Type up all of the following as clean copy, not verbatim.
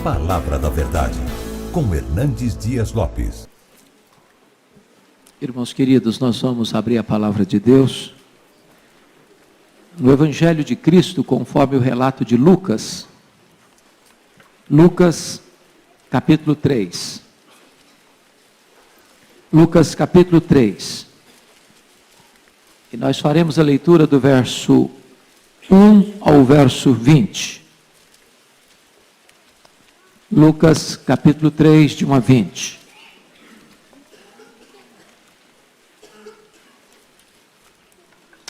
Palavra da Verdade, com Hernandes Dias Lopes. Irmãos queridos, nós vamos abrir a Palavra de Deus no Evangelho de Cristo, conforme o relato de Lucas. Lucas, capítulo 3. Lucas, capítulo 3. E nós faremos a leitura do verso 1 ao verso 20. Lucas, capítulo 3, de 1 a 20.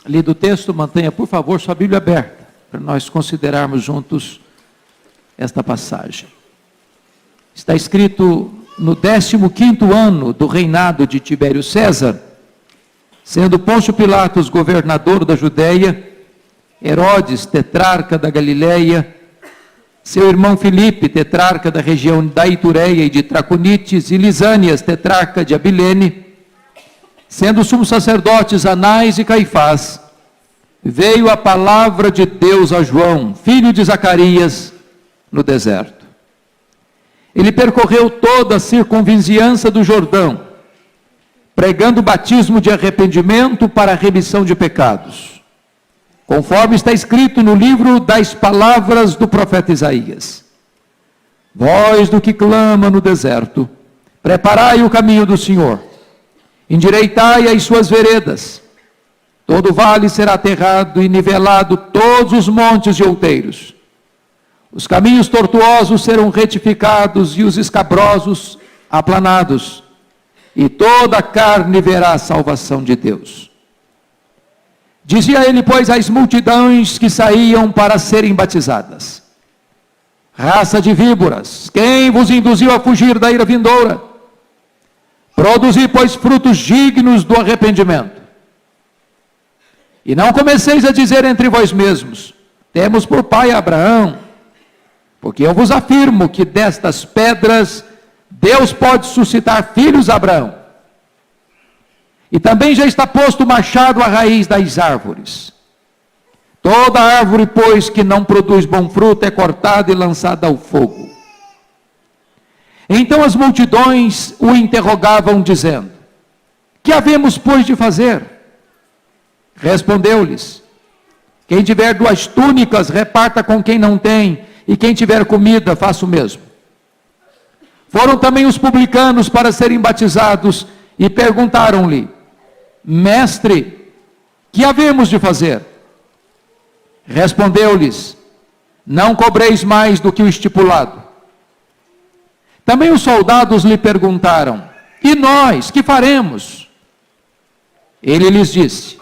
Lido o texto, mantenha, por favor, sua Bíblia aberta, para nós considerarmos juntos esta passagem. Está escrito: no 15º ano do reinado de Tibério César, sendo Pôncio Pilatos governador da Judéia, Herodes, tetrarca da Galileia, seu irmão Filipe, tetrarca da região da Itureia e de Traconites, e Lisânias, tetrarca de Abilene, sendo sumos sacerdotes Anás e Caifás, veio a palavra de Deus a João, filho de Zacarias, no deserto. Ele percorreu toda a circunvizinhança do Jordão, pregando o batismo de arrependimento para a remissão de pecados, conforme está escrito no livro das palavras do profeta Isaías: voz do que clama no deserto, preparai o caminho do Senhor, endireitai as suas veredas, todo vale será aterrado e nivelado, todos os montes e outeiros, os caminhos tortuosos serão retificados e os escabrosos aplanados, e toda a carne verá a salvação de Deus. Dizia ele, pois, às multidões que saíam para serem batizadas: raça de víboras, quem vos induziu a fugir da ira vindoura? Produzi, pois, frutos dignos do arrependimento. E não comeceis a dizer entre vós mesmos: temos por pai Abraão, porque eu vos afirmo que destas pedras Deus pode suscitar filhos a Abraão. E também já está posto o machado à raiz das árvores. Toda árvore, pois, que não produz bom fruto é cortada e lançada ao fogo. Então as multidões o interrogavam, dizendo: que havemos, pois, de fazer? Respondeu-lhes: quem tiver 2 túnicas, reparta com quem não tem, e quem tiver comida, faça o mesmo. Foram também os publicanos para serem batizados, e perguntaram-lhe: mestre, que havemos de fazer? Respondeu-lhes: não cobreis mais do que o estipulado. Também os soldados lhe perguntaram: e nós, que faremos? Ele lhes disse: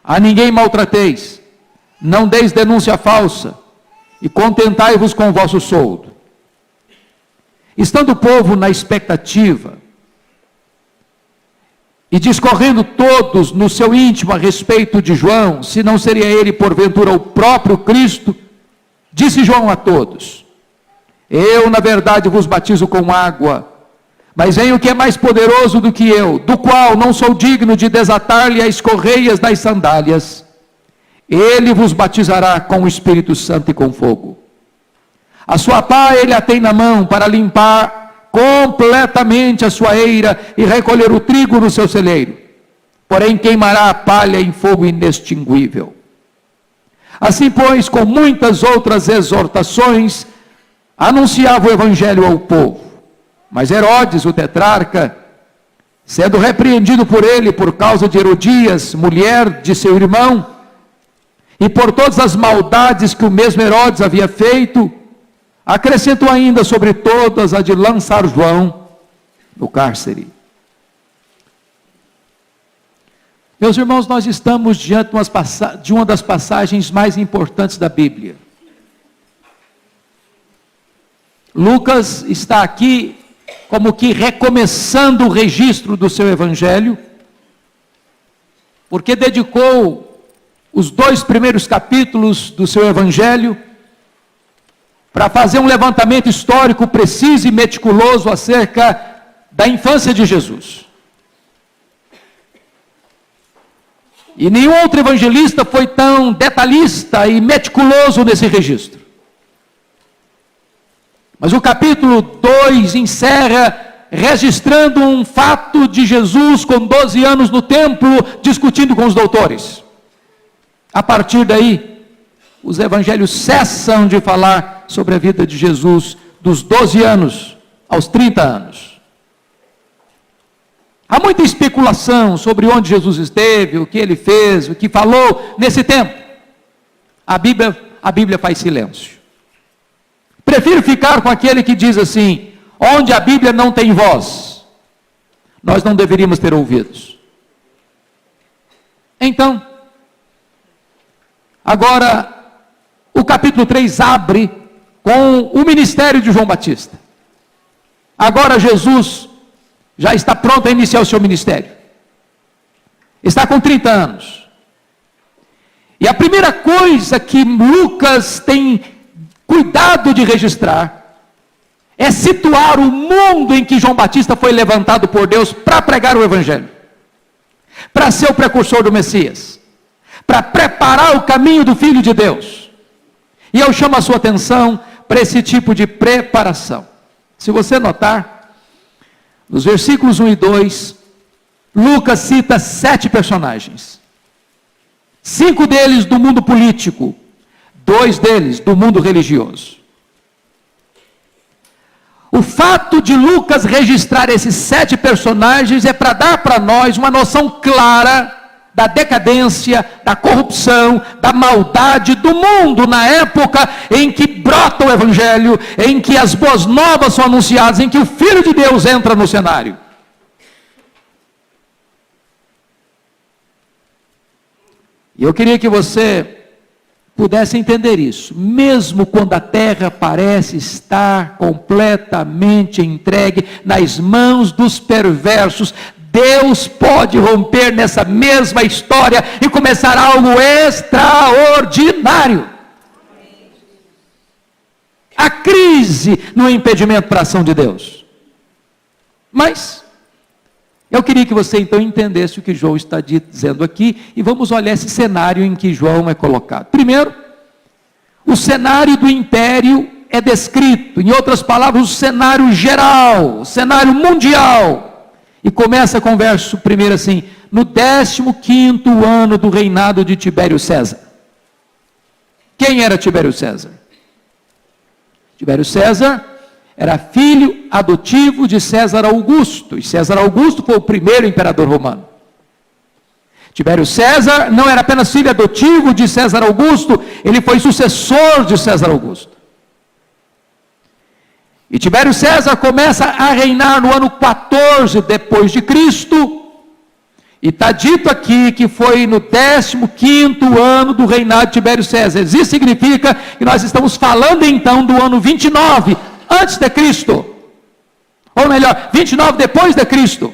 a ninguém maltrateis, não deis denúncia falsa, e contentai-vos com o vosso soldo. Estando o povo na expectativa, e discorrendo todos no seu íntimo a respeito de João, se não seria ele porventura o próprio Cristo, disse João a todos: eu na verdade vos batizo com água, mas vem o que é mais poderoso do que eu, do qual não sou digno de desatar-lhe as correias das sandálias. Ele vos batizará com o Espírito Santo e com fogo. A sua pá ele a tem na mão para limpar completamente a sua eira e recolher o trigo no seu celeiro, porém queimará a palha em fogo inextinguível. Assim, pois, com muitas outras exortações, anunciava o evangelho ao povo. Mas Herodes, o tetrarca, sendo repreendido por ele por causa de Herodias, mulher de seu irmão, e por todas as maldades que o mesmo Herodes havia feito, acrescentou ainda sobre todas a de lançar João no cárcere. Meus irmãos, nós estamos diante de uma das passagens mais importantes da Bíblia. Lucas está aqui como que recomeçando o registro do seu evangelho, porque dedicou os 2 primeiros capítulos do seu evangelho para fazer um levantamento histórico preciso e meticuloso acerca da infância de Jesus. E nenhum outro evangelista foi tão detalhista e meticuloso nesse registro. Mas o capítulo 2 encerra registrando um fato de Jesus com 12 anos no templo, discutindo com os doutores. A partir daí, os evangelhos cessam de falar sobre a vida de Jesus dos 12 anos aos 30 anos. Há muita especulação sobre onde Jesus esteve, o que ele fez, o que falou nesse tempo. A Bíblia faz silêncio. Prefiro ficar com aquele que diz assim: onde a Bíblia não tem voz, nós não deveríamos ter ouvidos. Então, agora, o capítulo 3 abre com o ministério de João Batista. Agora Jesus já está pronto a iniciar o seu ministério. Está com 30 anos. E a primeira coisa que Lucas tem cuidado de registrar é situar o mundo em que João Batista foi levantado por Deus para pregar o Evangelho, para ser o precursor do Messias, para preparar o caminho do Filho de Deus. E eu chamo a sua atenção para esse tipo de preparação. Se você notar, nos versículos 1 e 2, Lucas cita 7 personagens. 5 deles do mundo político, 2 deles do mundo religioso. O fato de Lucas registrar esses 7 personagens é para dar para nós uma noção clara da decadência, da corrupção, da maldade do mundo na época em que brota o Evangelho, em que as boas novas são anunciadas, em que o Filho de Deus entra no cenário. E eu queria que você pudesse entender isso. Mesmo quando a terra parece estar completamente entregue nas mãos dos perversos, Deus pode romper nessa mesma história e começar algo extraordinário. A crise não é impedimento para a ação de Deus. Mas eu queria que você então entendesse o que João está dizendo aqui, e vamos olhar esse cenário em que João é colocado. Primeiro, o cenário do império é descrito, em outras palavras, o cenário geral, o cenário mundial. E começa com o verso primeiro assim: no 15º ano do reinado de Tibério César. Quem era Tibério César? Tibério César era filho adotivo de César Augusto, e César Augusto foi o primeiro imperador romano. Tibério César não era apenas filho adotivo de César Augusto, ele foi sucessor de César Augusto. E Tibério César começa a reinar no ano 14 depois de Cristo, e está dito aqui que foi no 15º ano do reinado de Tibério César. Isso significa que nós estamos falando então do ano 29 antes de Cristo, ou melhor, 29 depois de Cristo.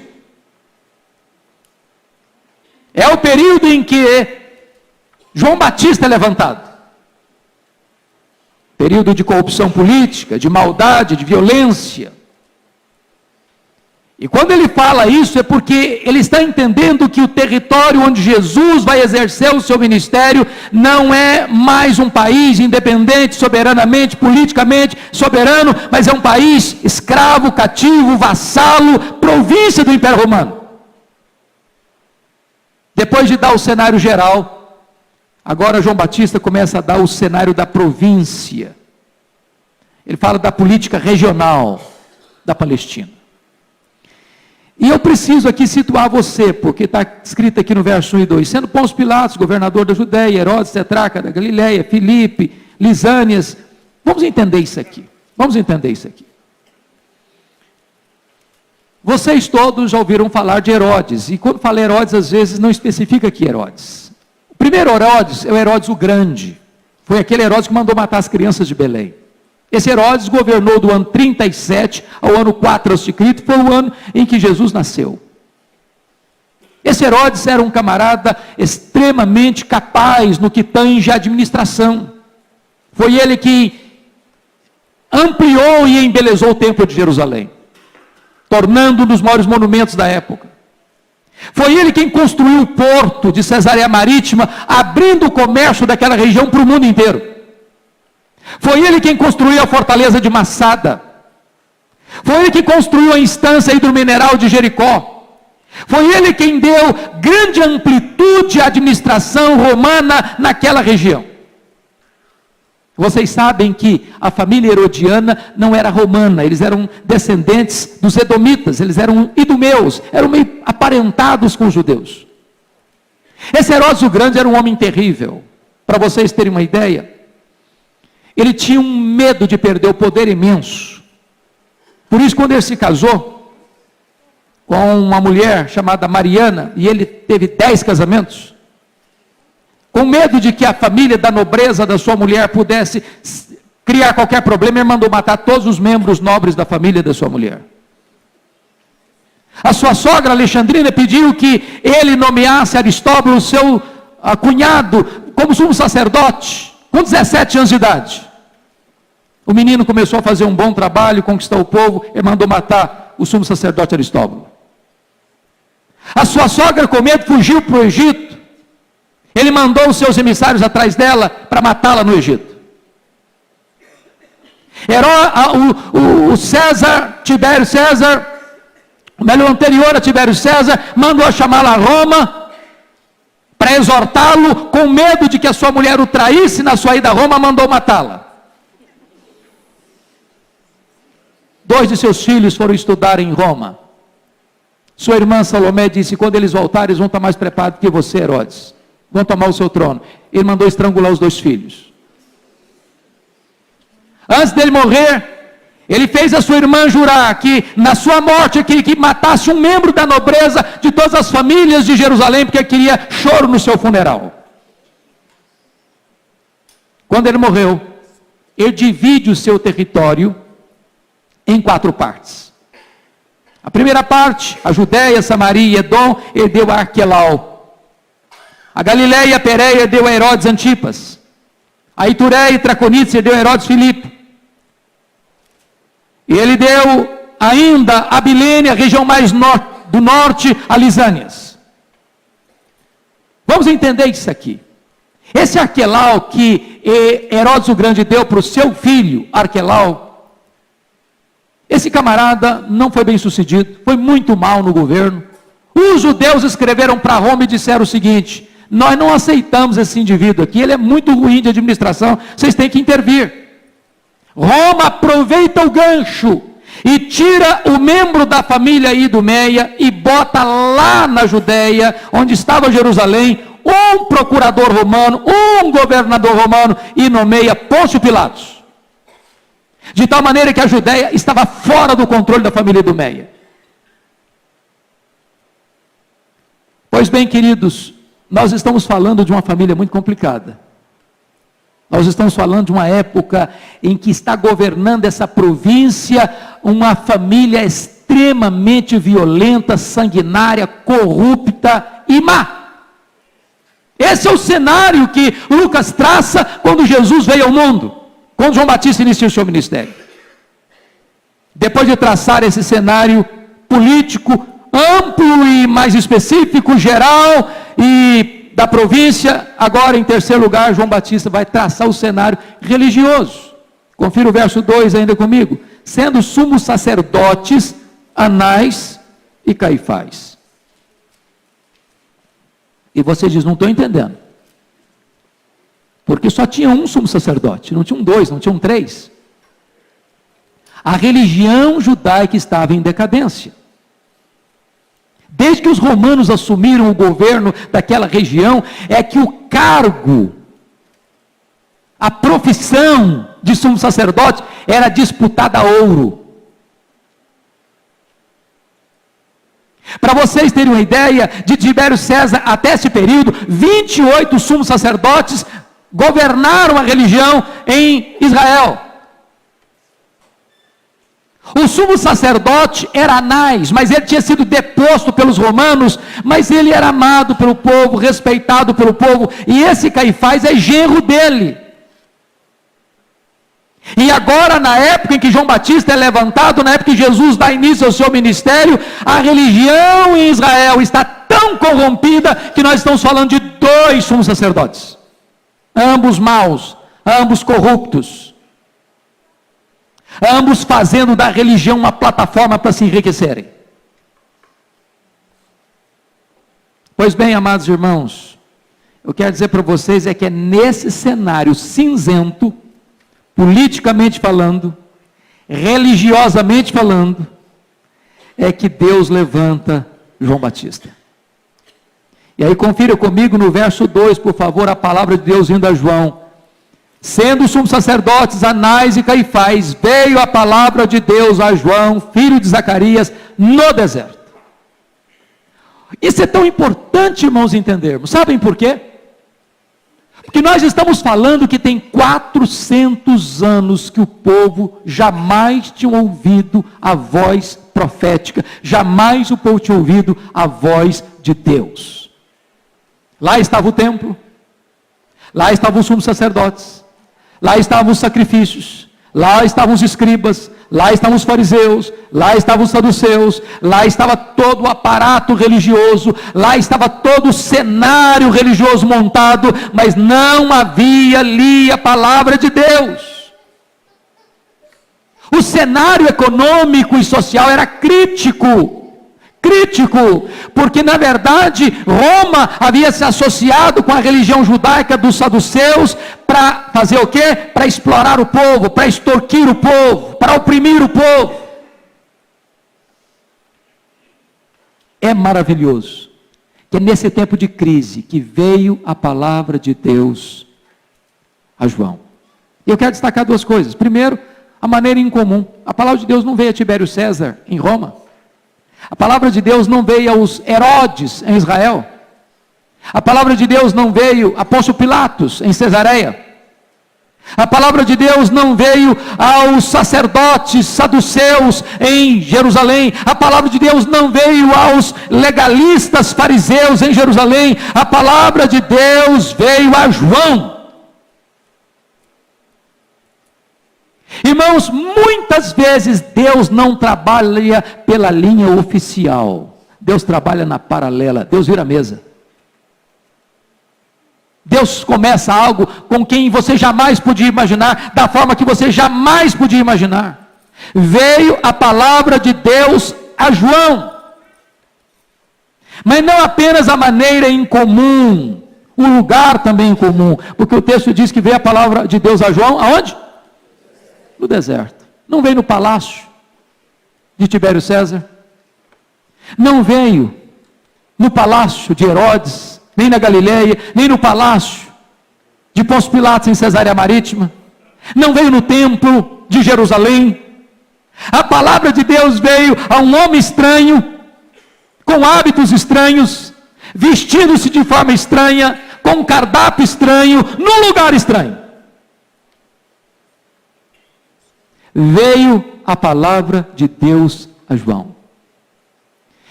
É o período em que João Batista é levantado. Período de corrupção política, de maldade, de violência. E quando ele fala isso é porque ele está entendendo que o território onde Jesus vai exercer o seu ministério não é mais um país independente, soberanamente, politicamente soberano, mas é um país escravo, cativo, vassalo, província do Império Romano. Depois de dar o cenário geral, agora João Batista começa a dar o cenário da província. Ele fala da política regional da Palestina. E eu preciso aqui situar você, porque está escrito aqui no verso 1 e 2, sendo Pôncio Pilatos, governador da Judéia, Herodes, tetrarca da Galileia, Filipe, Lisânias. Vamos entender isso aqui. Vocês todos já ouviram falar de Herodes, e quando fala Herodes, às vezes não especifica que Herodes. O primeiro Herodes é o Herodes o Grande, foi aquele Herodes que mandou matar as crianças de Belém. Esse Herodes governou do ano 37 ao ano 4 a.C., foi o ano em que Jesus nasceu. Esse Herodes era um camarada extremamente capaz no que tange a administração. Foi ele que ampliou e embelezou o templo de Jerusalém, tornando um dos maiores monumentos da época. Foi ele quem construiu o porto de Cesareia Marítima, abrindo o comércio daquela região para o mundo inteiro. Foi ele quem construiu a fortaleza de Massada. Foi ele que construiu a instância hidromineral de Jericó. Foi ele quem deu grande amplitude à administração romana naquela região. Vocês sabem que a família herodiana não era romana, eles eram descendentes dos edomitas, eles eram idumeus, eram meio aparentados com os judeus. Esse Herodes o Grande era um homem terrível. Para vocês terem uma ideia, ele tinha um medo de perder o poder imenso. Por isso, quando ele se casou com uma mulher chamada Mariana, e ele teve 10 casamentos, com medo de que a família da nobreza da sua mulher pudesse criar qualquer problema, ele mandou matar todos os membros nobres da família da sua mulher. A sua sogra Alexandrina pediu que ele nomeasse Aristóbulo, seu cunhado, como sumo sacerdote, com 17 anos de idade. O menino começou a fazer um bom trabalho, conquistou o povo, e mandou matar o sumo sacerdote Aristóbulo. A sua sogra, com medo, fugiu para o Egito. Ele mandou os seus emissários atrás dela para matá-la no Egito. O César, Tibério César, o melhor anterior a Tibério César, mandou chamá-la a Roma para exortá-lo, com medo de que a sua mulher o traísse na sua ida a Roma, mandou matá-la. 2 de seus filhos foram estudar em Roma. Sua irmã Salomé disse: quando eles voltarem, eles vão estar mais preparados que você, Herodes. Vão tomar o seu trono. Ele mandou estrangular os 2 filhos. Antes dele morrer, ele fez a sua irmã jurar que na sua morte que matasse um membro da nobreza de todas as famílias de Jerusalém, porque queria choro no seu funeral. Quando ele morreu, ele divide o seu território em 4 partes. A primeira parte, a Judéia, Samaria e Edom, ele deu a Arquelau. A Galileia e a Pérea deu a Herodes Antipas. A Itureia e Traconites deu a Herodes Filipe. E ele deu ainda a Bilene, a região mais do norte, a Lisânias. Vamos entender isso aqui. Esse Arquelau que Herodes o Grande deu para o seu filho, Arquelau, esse camarada não foi bem sucedido, foi muito mal no governo. Os judeus escreveram para Roma e disseram o seguinte: nós não aceitamos esse indivíduo aqui, ele é muito ruim de administração, vocês têm que intervir. Roma aproveita o gancho e tira o membro da família Idumeia e bota lá na Judéia, onde estava Jerusalém, um procurador romano, um governador romano, e nomeia Pôncio Pilatos. De tal maneira que a Judéia estava fora do controle da família Idumeia. Pois bem, queridos, nós estamos falando de uma família muito complicada. Nós estamos falando de uma época em que está governando essa província uma família extremamente violenta, sanguinária, corrupta e má. Esse é o cenário que Lucas traça quando Jesus veio ao mundo, quando João Batista iniciou o seu ministério. Depois de traçar esse cenário político amplo e mais específico, geral e da província, agora em terceiro lugar, João Batista vai traçar o cenário religioso. Confira o verso 2 ainda comigo. Sendo sumos sacerdotes Anás e Caifás. E você diz: não estou entendendo. Porque só tinha um sumo sacerdote, não tinham 2, não tinham 3. A religião judaica estava em decadência. Desde que os romanos assumiram o governo daquela região, é que o cargo, a profissão de sumo sacerdote era disputada a ouro. Para vocês terem uma ideia, de Tibério César até esse período, 28 sumos sacerdotes governaram a religião em Israel. O sumo sacerdote era Anás, mas ele tinha sido deposto pelos romanos, mas ele era amado pelo povo, respeitado pelo povo, e esse Caifás é genro dele. E agora, na época em que João Batista é levantado, na época que Jesus dá início ao seu ministério, a religião em Israel está tão corrompida que nós estamos falando de 2 sumos sacerdotes, ambos maus, ambos corruptos, ambos fazendo da religião uma plataforma para se enriquecerem. Pois bem, amados irmãos, eu quero dizer para vocês é que é nesse cenário cinzento, politicamente falando, religiosamente falando, é que Deus levanta João Batista. E aí confira comigo no verso 2, por favor, a palavra de Deus indo a João. Sendo os sumos sacerdotes Anás e Caifás, veio a palavra de Deus a João, filho de Zacarias, no deserto. Isso é tão importante, irmãos, entendermos. Sabem por quê? Porque nós estamos falando que tem 400 anos que o povo jamais tinha ouvido a voz profética, jamais o povo tinha ouvido a voz de Deus. Lá estava o templo, lá estavam os sumos sacerdotes, lá estavam os sacrifícios, lá estavam os escribas, lá estavam os fariseus, lá estavam os saduceus, lá estava todo o aparato religioso, lá estava todo o cenário religioso montado, mas não havia ali a palavra de Deus. O cenário econômico e social era crítico, porque na verdade Roma havia se associado com a religião judaica dos saduceus para fazer o quê? Para explorar o povo, para extorquir o povo, para oprimir o povo. É maravilhoso que é nesse tempo de crise que veio a palavra de Deus a João. E eu quero destacar duas coisas. Primeiro, a maneira incomum. A palavra de Deus não veio a Tibério César em Roma. A palavra de Deus não veio aos Herodes em Israel. A palavra de Deus não veio a Pôncio Pilatos em Cesareia. A palavra de Deus não veio aos sacerdotes saduceus em Jerusalém. A palavra de Deus não veio aos legalistas fariseus em Jerusalém. A palavra de Deus veio a João. Irmãos, muitas vezes Deus não trabalha pela linha oficial. Deus trabalha na paralela. Deus vira a mesa. Deus começa algo com quem você jamais podia imaginar, da forma que você jamais podia imaginar. Veio a palavra de Deus a João. Mas não apenas a maneira incomum, o lugar também incomum, porque o texto diz que veio a palavra de Deus a João, aonde? No deserto. Não veio no palácio de Tibério César, não veio no palácio de Herodes, nem na Galileia, nem no palácio de Pôncio Pilatos em Cesareia Marítima, não veio no templo de Jerusalém. A palavra de Deus veio a um homem estranho, com hábitos estranhos, vestindo-se de forma estranha, com um cardápio estranho, num lugar estranho. Veio a palavra de Deus a João.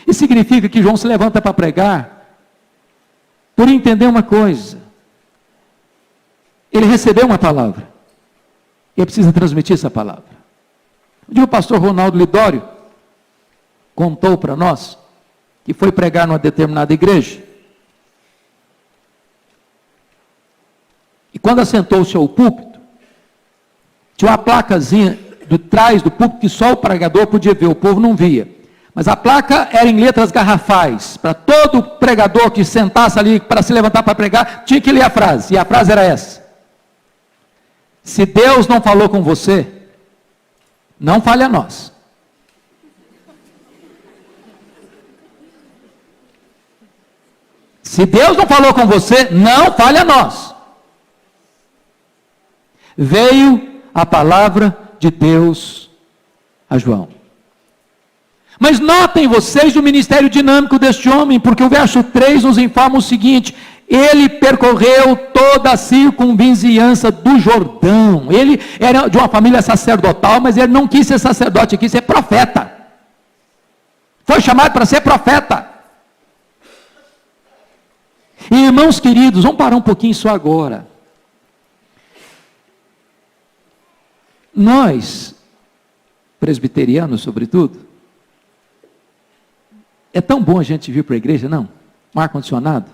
Isso significa que João se levanta para pregar, por entender uma coisa. Ele recebeu uma palavra, e ele precisa transmitir essa palavra. Um dia o pastor Ronaldo Lidório contou para nós, que foi pregar numa determinada igreja, e quando assentou-se ao púlpito, tinha uma placazinha de trás do púlpito que só o pregador podia ver, o povo não via. Mas a placa era em letras garrafais, para todo pregador que sentasse ali para se levantar para pregar, tinha que ler a frase, e a frase era essa: se Deus não falou com você, não fale a nós. Se Deus não falou com você, não fale a nós. Veio a palavra de Deus a João. Mas notem vocês o ministério dinâmico deste homem, porque o verso 3 nos informa o seguinte: ele percorreu toda a circunvizinhança do Jordão. Ele era de uma família sacerdotal, mas ele não quis ser sacerdote, ele quis ser profeta. Foi chamado para ser profeta. E, irmãos queridos, vamos parar um pouquinho só agora. Nós, presbiterianos sobretudo, é tão bom a gente vir para a igreja, não? Um ar-condicionado.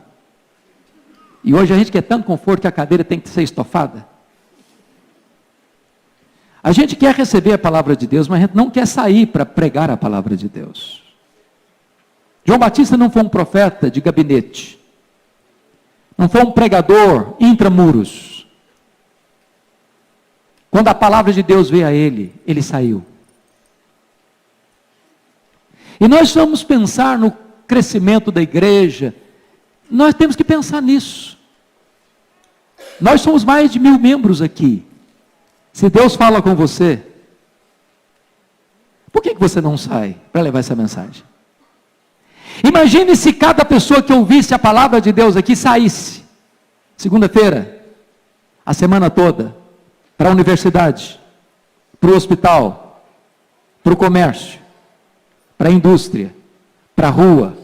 E hoje a gente quer tanto conforto que a cadeira tem que ser estofada. A gente quer receber a palavra de Deus, mas a gente não quer sair para pregar a palavra de Deus. João Batista não foi um profeta de gabinete. Não foi um pregador intramuros. Quando a palavra de Deus veio a ele, ele saiu. E nós vamos pensar no crescimento da igreja. Nós temos que pensar nisso. Nós somos mais de 1000 membros aqui. Se Deus fala com você, por que você não sai para levar essa mensagem? Imagine se cada pessoa que ouvisse a palavra de Deus aqui saísse, segunda-feira, a semana toda, para a universidade, para o hospital, para o comércio, para a indústria, para a rua,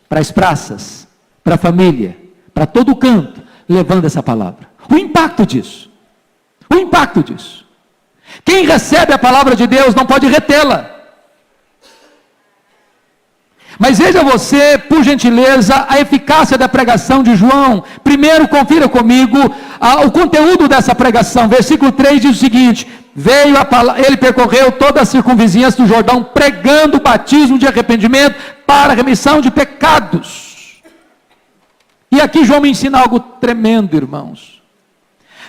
para as praças, para a família, para todo canto, levando essa palavra. O impacto disso. O impacto disso. Quem recebe a palavra de Deus não pode retê-la. Mas veja você, por gentileza, a eficácia da pregação de João. Primeiro, confira comigo o conteúdo dessa pregação. Versículo 3 diz o seguinte: ele percorreu toda a circunvizinhança do Jordão, pregando o batismo de arrependimento para a remissão de pecados. E aqui João me ensina algo tremendo, irmãos.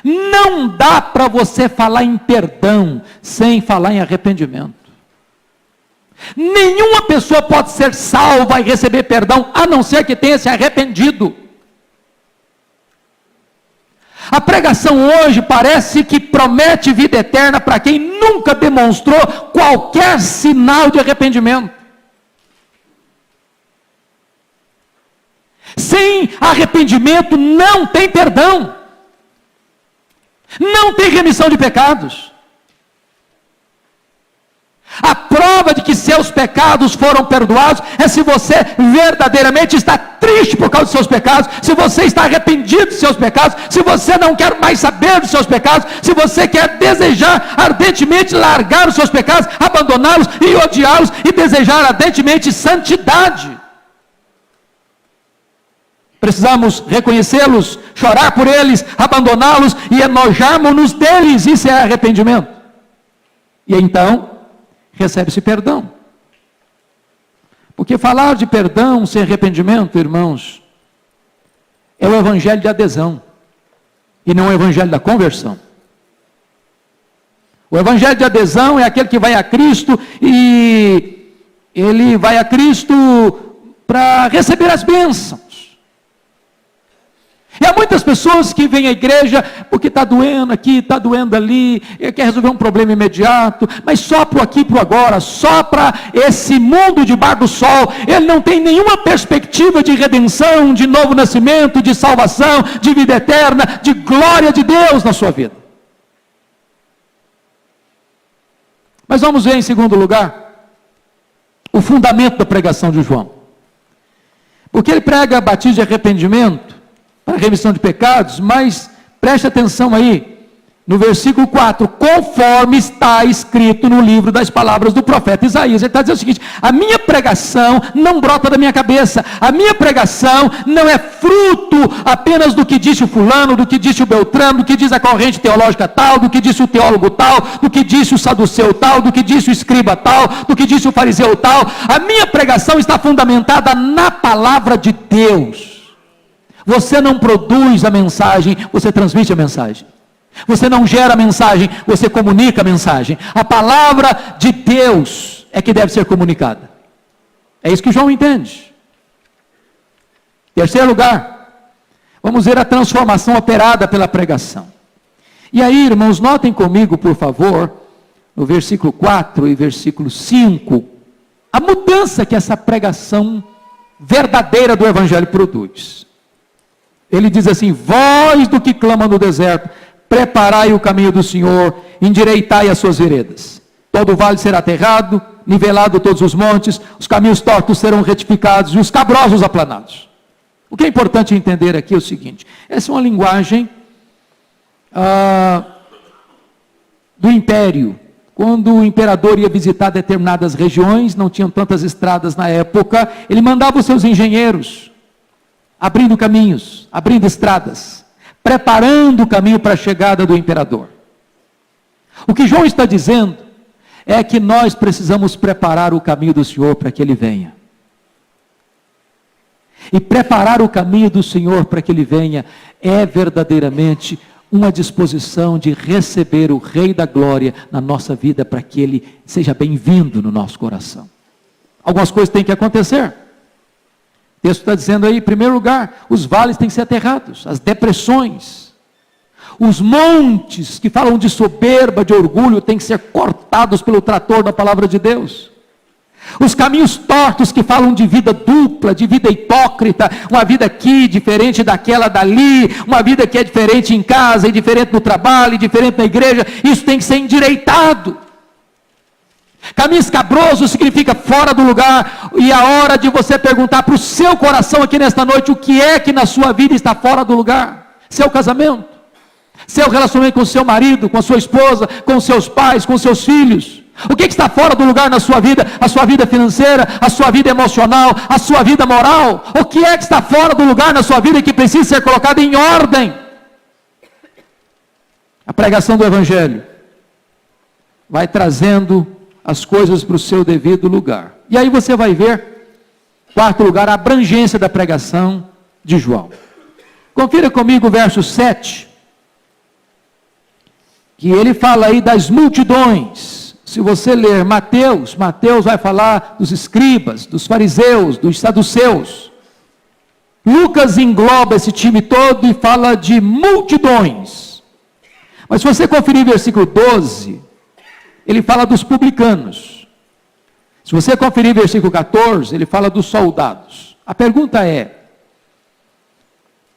Não dá para você falar em perdão sem falar em arrependimento. Nenhuma pessoa pode ser salva e receber perdão, a não ser que tenha se arrependido. A pregação hoje parece que promete vida eterna para quem nunca demonstrou qualquer sinal de arrependimento. Sem arrependimento não tem perdão, não tem remissão de pecados. A prova de que seus pecados foram perdoados é se você verdadeiramente está triste por causa dos seus pecados, se você está arrependido dos seus pecados, se você não quer mais saber dos seus pecados, se você quer desejar ardentemente largar os seus pecados, abandoná-los e odiá-los e desejar ardentemente santidade. Precisamos reconhecê-los, chorar por eles, abandoná-los e enojarmos-nos deles. Isso é arrependimento. E então recebe-se perdão. Porque falar de perdão sem arrependimento, irmãos, é o evangelho de adesão e não o evangelho da conversão. O evangelho de adesão é aquele que vai a Cristo e ele vai a Cristo para receber as bênçãos. E há muitas pessoas que vêm à igreja porque está doendo aqui, está doendo ali, quer resolver um problema imediato, mas só para o aqui e para o agora, só para esse mundo debaixo do sol. Ele não tem nenhuma perspectiva de redenção, de novo nascimento, de salvação, de vida eterna, de glória de Deus na sua vida. Mas vamos ver em segundo lugar, o fundamento da pregação de João. Porque ele prega batismo de arrependimento, para a remissão de pecados, mas preste atenção aí, no versículo 4, conforme está escrito no livro das palavras do profeta Isaías. Ele está dizendo o seguinte: a minha pregação não brota da minha cabeça, a minha pregação não é fruto apenas do que disse o fulano, do que disse o Beltrano, do que diz a corrente teológica tal, do que disse o teólogo tal, do que disse o saduceu tal, do que disse o escriba tal, do que disse o fariseu tal. A minha pregação está fundamentada na palavra de Deus. Você não produz a mensagem, você transmite a mensagem. Você não gera a mensagem, você comunica a mensagem. A palavra de Deus é que deve ser comunicada. É isso que João entende. Terceiro lugar, vamos ver a transformação operada pela pregação. E aí, irmãos, notem comigo, por favor, no versículo 4 e versículo 5, a mudança que essa pregação verdadeira do Evangelho produz. Ele diz assim: voz do que clama no deserto, preparai o caminho do Senhor, endireitai as suas veredas. Todo vale será aterrado, nivelado todos os montes, os caminhos tortos serão retificados e os cabrosos aplanados. O que é importante entender aqui é o seguinte: essa é uma linguagem do império. Quando o imperador ia visitar determinadas regiões, não tinham tantas estradas na época, ele mandava os seus engenheiros abrindo caminhos, abrindo estradas, preparando o caminho para a chegada do imperador. O que João está dizendo é que nós precisamos preparar o caminho do Senhor para que Ele venha. E preparar o caminho do Senhor para que Ele venha é verdadeiramente uma disposição de receber o Rei da Glória na nossa vida para que Ele seja bem-vindo no nosso coração. Algumas coisas têm que acontecer. O texto está dizendo aí, em primeiro lugar, os vales têm que ser aterrados, as depressões, os montes que falam de soberba, de orgulho, têm que ser cortados pelo trator da palavra de Deus. Os caminhos tortos que falam de vida dupla, de vida hipócrita, uma vida aqui diferente daquela dali, uma vida que é diferente em casa, e diferente no trabalho, e diferente na igreja, isso tem que ser endireitado. Caminho escabroso significa fora do lugar, e a hora de você perguntar para o seu coração aqui nesta noite, o que é que na sua vida está fora do lugar? Seu casamento, seu relacionamento com o seu marido, com a sua esposa, com os seus pais, com os seus filhos. O que está fora do lugar na sua vida? A sua vida financeira, a sua vida emocional, a sua vida moral. O que é que está fora do lugar na sua vida que precisa ser colocado em ordem? A pregação do Evangelho vai trazendo as coisas para o seu devido lugar. E aí você vai ver, quarto lugar, a abrangência da pregação de João. Confira comigo o verso 7, que ele fala aí das multidões. Se você ler Mateus vai falar dos escribas, dos fariseus, dos saduceus. Lucas engloba esse time todo e fala de multidões. Mas se você conferir o versículo 12, ele fala dos publicanos. Se você conferir o versículo 14, ele fala dos soldados. A pergunta é,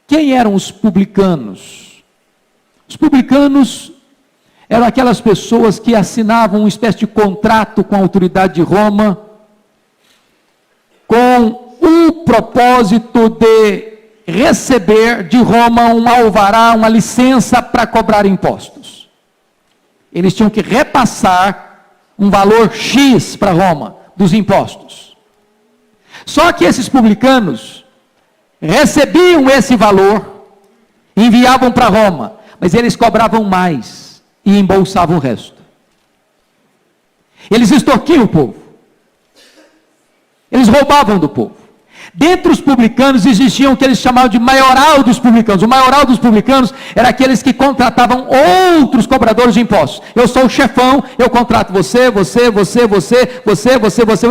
quem eram os publicanos? Os publicanos eram aquelas pessoas que assinavam uma espécie de contrato com a autoridade de Roma, com o propósito de receber de Roma um alvará, uma licença para cobrar impostos. Eles tinham que repassar um valor X para Roma, dos impostos. Só que esses publicanos recebiam esse valor, enviavam para Roma, mas eles cobravam mais e embolsavam o resto. Eles extorquiam o povo. Eles roubavam do povo. Dentre os publicanos existiam o que eles chamavam de maioral dos publicanos. O maioral dos publicanos era aqueles que contratavam outros cobradores de impostos. Eu sou o chefão, eu contrato você vai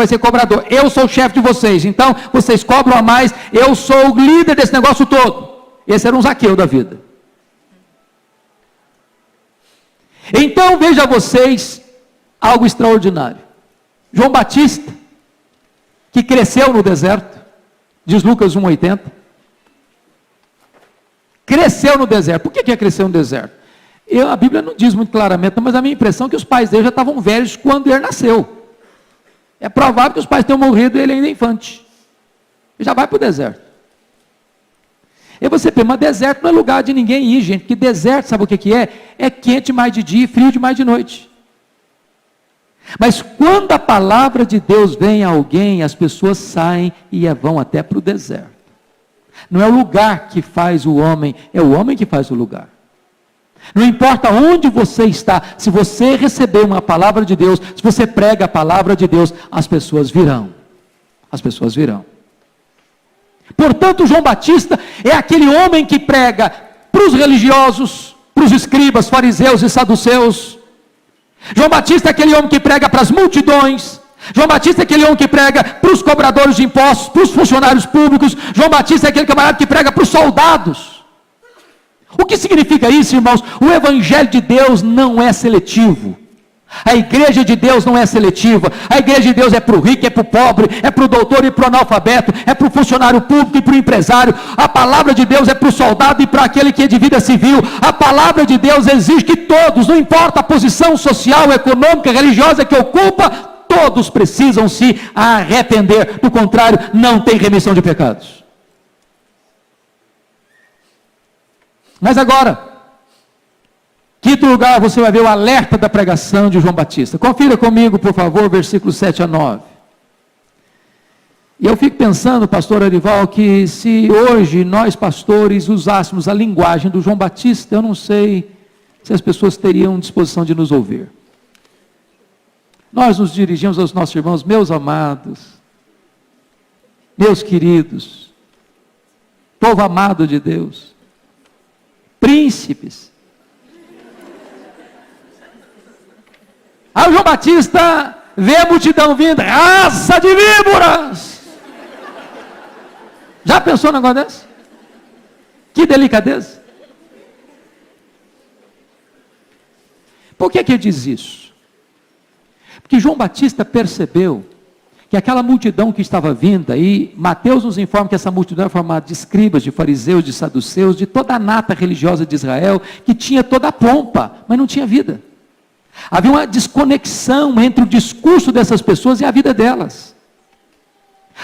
ser cobrador. Eu sou o chefe de vocês, então vocês cobram a mais, eu sou o líder desse negócio todo. Esse era um Zaqueu da vida. Então veja vocês algo extraordinário. João Batista, que cresceu no deserto, diz Lucas 1,80, cresceu no deserto. Por que cresceu no deserto? A Bíblia não diz muito claramente, mas a minha impressão é que os pais dele já estavam velhos quando ele nasceu. É provável que os pais tenham morrido e ele ainda é infante. Ele já vai para o deserto. E você pensa, mas deserto não é lugar de ninguém ir, gente, porque deserto, sabe o que é? É quente mais de dia e frio demais de noite. Mas quando a palavra de Deus vem a alguém, as pessoas saem e vão até para o deserto. Não é o lugar que faz o homem, é o homem que faz o lugar. Não importa onde você está, se você receber uma palavra de Deus, se você prega a palavra de Deus, as pessoas virão. As pessoas virão. Portanto, João Batista é aquele homem que prega para os religiosos, para os escribas, fariseus e saduceus. João Batista é aquele homem que prega para as multidões. João Batista é aquele homem que prega para os cobradores de impostos, para os funcionários públicos. João Batista é aquele camarada que prega para os soldados. O que significa isso, irmãos? O evangelho de Deus não é seletivo. A igreja de Deus não é seletiva. A igreja de Deus é para o rico, é para o pobre, é para o doutor e para o analfabeto, é para o funcionário público e para o empresário. A palavra de Deus é para o soldado e para aquele que é de vida civil. A palavra de Deus exige que todos, não importa a posição social, econômica, religiosa que ocupa, todos precisam se arrepender. Do contrário, não tem remissão de pecados. Mas agora, quinto lugar, você vai ver o alerta da pregação de João Batista. Confira comigo, por favor, versículos 7 a 9. E eu fico pensando, pastor Arival, que se hoje nós pastores usássemos a linguagem do João Batista, eu não sei se as pessoas teriam disposição de nos ouvir. Nós nos dirigimos aos nossos irmãos, meus amados, meus queridos, povo amado de Deus, príncipes. Aí o João Batista vê a multidão vindo, raça de víboras. Já pensou num negócio desse? Que delicadeza. Por que ele diz isso? Porque João Batista percebeu que aquela multidão que estava vinda, e Mateus nos informa que essa multidão era formada de escribas, de fariseus, de saduceus, de toda a nata religiosa de Israel, que tinha toda a pompa, mas não tinha vida. Havia uma desconexão entre o discurso dessas pessoas e a vida delas.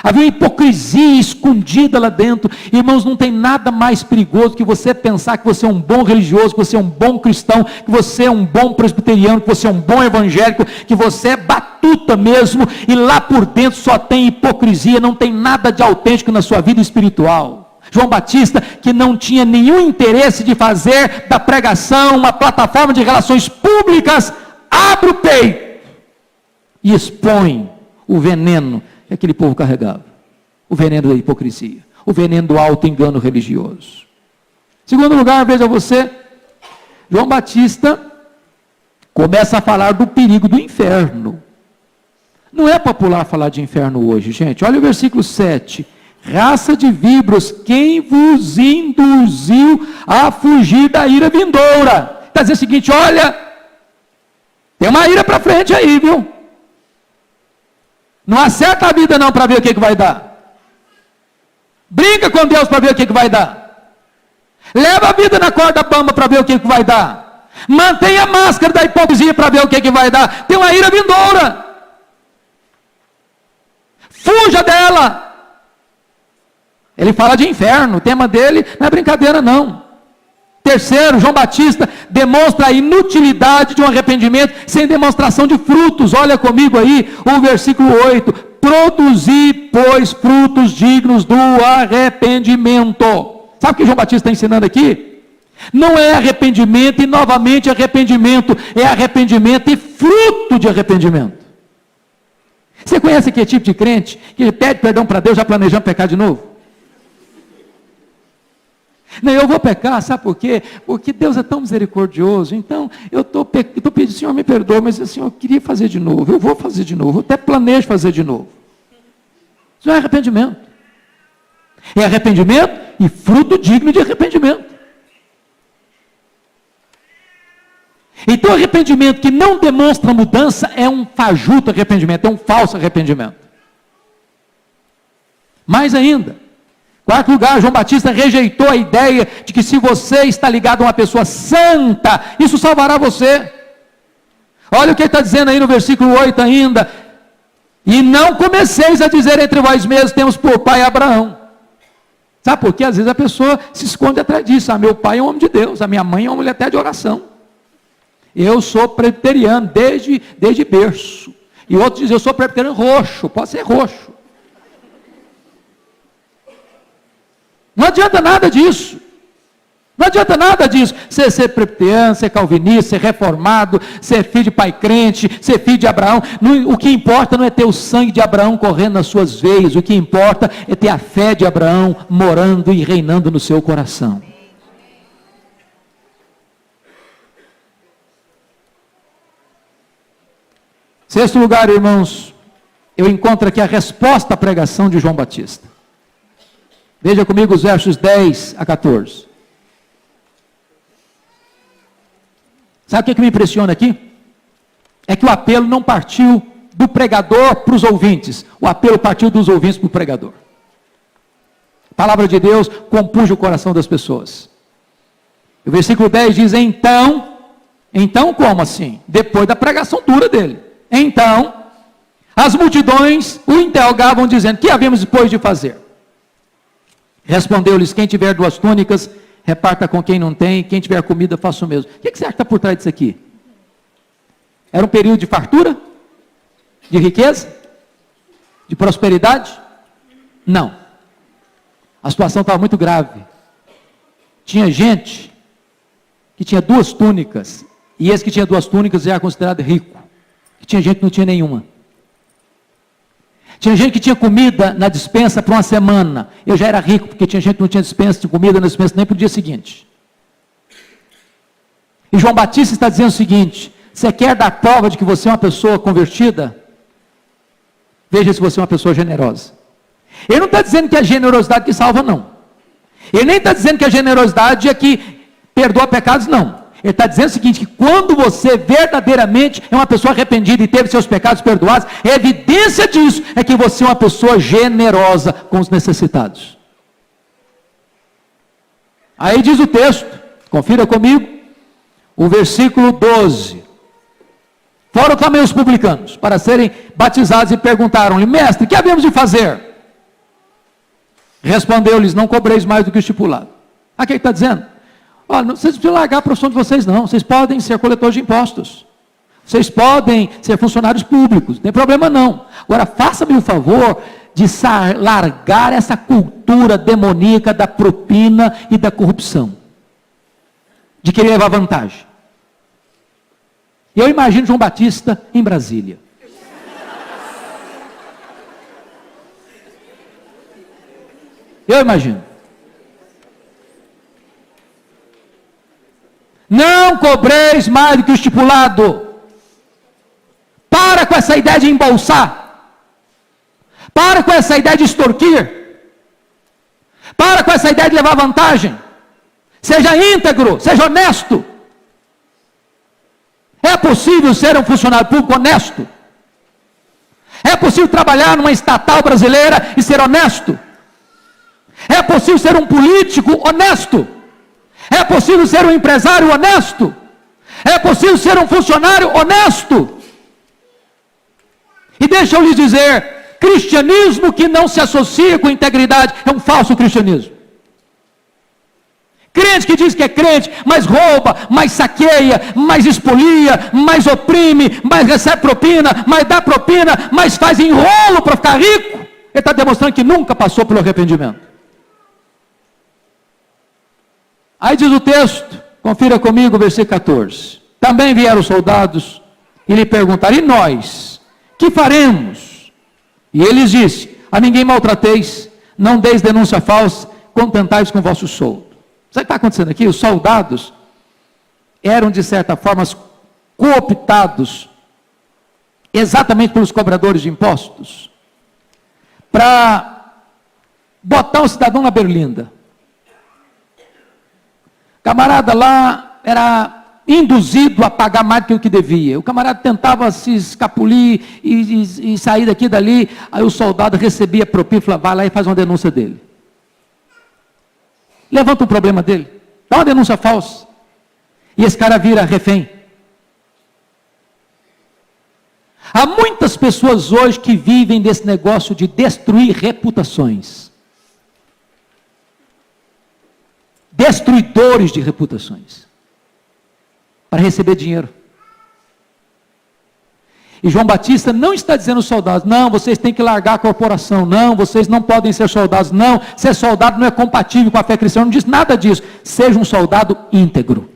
Havia uma hipocrisia escondida lá dentro. Irmãos, não tem nada mais perigoso que você pensar que você é um bom religioso, que você é um bom cristão, que você é um bom presbiteriano, que você é um bom evangélico, que você é batuta mesmo, e lá por dentro só tem hipocrisia, não tem nada de autêntico na sua vida espiritual. João Batista, que não tinha nenhum interesse de fazer da pregação uma plataforma de relações públicas, abre o peito e expõe o veneno que aquele povo carregava. O veneno da hipocrisia, o veneno do auto-engano religioso. Segundo lugar, veja você, João Batista começa a falar do perigo do inferno. Não é popular falar de inferno hoje, gente. Olha o versículo 7. Raça de víboras, quem vos induziu a fugir da ira vindoura? Está dizendo o seguinte, olha, tem uma ira para frente aí, viu? Não acerta a vida não para ver o que vai dar. Brinca com Deus para ver o que vai dar. Leva a vida na corda bamba para ver o que vai dar. Mantenha a máscara da hipocrisia para ver o que vai dar. Tem uma ira vindoura. Fuja dela. Ele fala de inferno, o tema dele não é brincadeira não. Terceiro, João Batista demonstra a inutilidade de um arrependimento sem demonstração de frutos. Olha comigo aí o versículo 8. Produzi, pois, frutos dignos do arrependimento. Sabe o que João Batista está ensinando aqui? Não é arrependimento e novamente arrependimento. É arrependimento e fruto de arrependimento. Você conhece aquele tipo de crente que pede perdão para Deus já planejando pecar de novo? Não, eu vou pecar, sabe por quê? Porque Deus é tão misericordioso, então eu estou pedindo, Senhor, me perdoa, mas assim, eu queria fazer de novo, eu vou fazer de novo, eu até planejo fazer de novo. Isso não é arrependimento. É arrependimento e fruto digno de arrependimento. Então, arrependimento que não demonstra mudança é um fajuto arrependimento, é um falso arrependimento. Mais ainda, quarto lugar, João Batista rejeitou a ideia de que se você está ligado a uma pessoa santa, isso salvará você. Olha o que ele está dizendo aí no versículo 8 ainda. E não comeceis a dizer entre vós mesmos, temos por pai Abraão. Sabe por quê? Às vezes a pessoa se esconde atrás disso. Ah, meu pai é um homem de Deus, a minha mãe é uma mulher até de oração. Eu sou presbiteriano desde berço. E outros dizem, eu sou presbiteriano roxo, pode ser roxo. Não adianta nada disso. Não adianta nada disso. Você ser presbiteriano, ser calvinista, ser reformado, ser filho de pai crente, ser filho de Abraão. O que importa não é ter o sangue de Abraão correndo nas suas veias. O que importa é ter a fé de Abraão morando e reinando no seu coração. Sexto lugar, irmãos, eu encontro aqui a resposta à pregação de João Batista. Veja comigo os versos 10 a 14. Sabe o que me impressiona aqui? É que o apelo não partiu do pregador para os ouvintes. O apelo partiu dos ouvintes para o pregador. A palavra de Deus compunge o coração das pessoas. O versículo 10 diz, então como assim? Depois da pregação dura dele. Então, as multidões o interrogavam dizendo, que havíamos depois de fazer? Respondeu-lhes, quem tiver 2 túnicas, reparta com quem não tem, quem tiver comida, faça o mesmo. O que você acha que está por trás disso aqui? Era um período de fartura? De riqueza? De prosperidade? Não. A situação estava muito grave. Tinha gente que tinha 2 túnicas, e esse que tinha 2 túnicas já era considerado rico, que tinha gente que não tinha nenhuma. Tinha gente que tinha comida na despensa para uma semana, eu já era rico, porque tinha gente que não tinha dispensa de comida na despensa nem para o dia seguinte. E João Batista está dizendo o seguinte: você quer dar prova de que você é uma pessoa convertida? Veja se você é uma pessoa generosa. Ele não está dizendo que é a generosidade que salva, não. Ele nem está dizendo que a generosidade é que perdoa pecados, não. Ele está dizendo o seguinte, que quando você verdadeiramente é uma pessoa arrependida e teve seus pecados perdoados, a evidência disso é que você é uma pessoa generosa com os necessitados. Aí diz o texto, confira comigo, o versículo 12. Foram também os publicanos para serem batizados e perguntaram-lhe: mestre, que havemos de fazer? Respondeu-lhes: não cobreis mais do que o estipulado. Aqui ele está dizendo: olha, vocês não precisam largar a profissão de vocês, não. Vocês podem ser coletores de impostos. Vocês podem ser funcionários públicos. Não tem problema não. Agora, faça-me o favor de largar essa cultura demoníaca da propina e da corrupção. De querer levar vantagem. Eu imagino João Batista em Brasília. Eu imagino. Não cobreis mais do que o estipulado. Para com essa ideia de embolsar. Para com essa ideia de extorquir. Para com essa ideia de levar vantagem. Seja íntegro, seja honesto. É possível ser um funcionário público honesto? É possível trabalhar numa estatal brasileira e ser honesto? É possível ser um político honesto? É possível ser um empresário honesto? É possível ser um funcionário honesto? E deixa eu lhes dizer, cristianismo que não se associa com integridade é um falso cristianismo. Crente que diz que é crente, mas rouba, mais saqueia, mais expolia, mais oprime, mais recebe propina, mais dá propina, mais faz enrolo para ficar rico. Ele está demonstrando que nunca passou pelo arrependimento. Aí diz o texto, confira comigo o versículo 14. Também vieram os soldados e lhe perguntaram: e nós, que faremos? E ele disse: a ninguém maltrateis, não deis denúncia falsa, contentai-vos com o vosso soldo. Sabe o que está acontecendo aqui? Os soldados eram, de certa forma, cooptados exatamente pelos cobradores de impostos para botar o cidadão na berlinda. O camarada lá era induzido a pagar mais do que o que devia. O camarada tentava se escapulir e sair daqui e dali, aí o soldado recebia propina e falava: vai lá e faz uma denúncia dele. Levanta o problema dele, dá uma denúncia falsa, e esse cara vira refém. Há muitas pessoas hoje que vivem desse negócio de destruir reputações. Destruidores de reputações. Para receber dinheiro. E João Batista não está dizendo aos soldados: não, vocês têm que largar a corporação, não, vocês não podem ser soldados, não, ser soldado não é compatível com a fé cristã, não diz nada disso. Seja um soldado íntegro.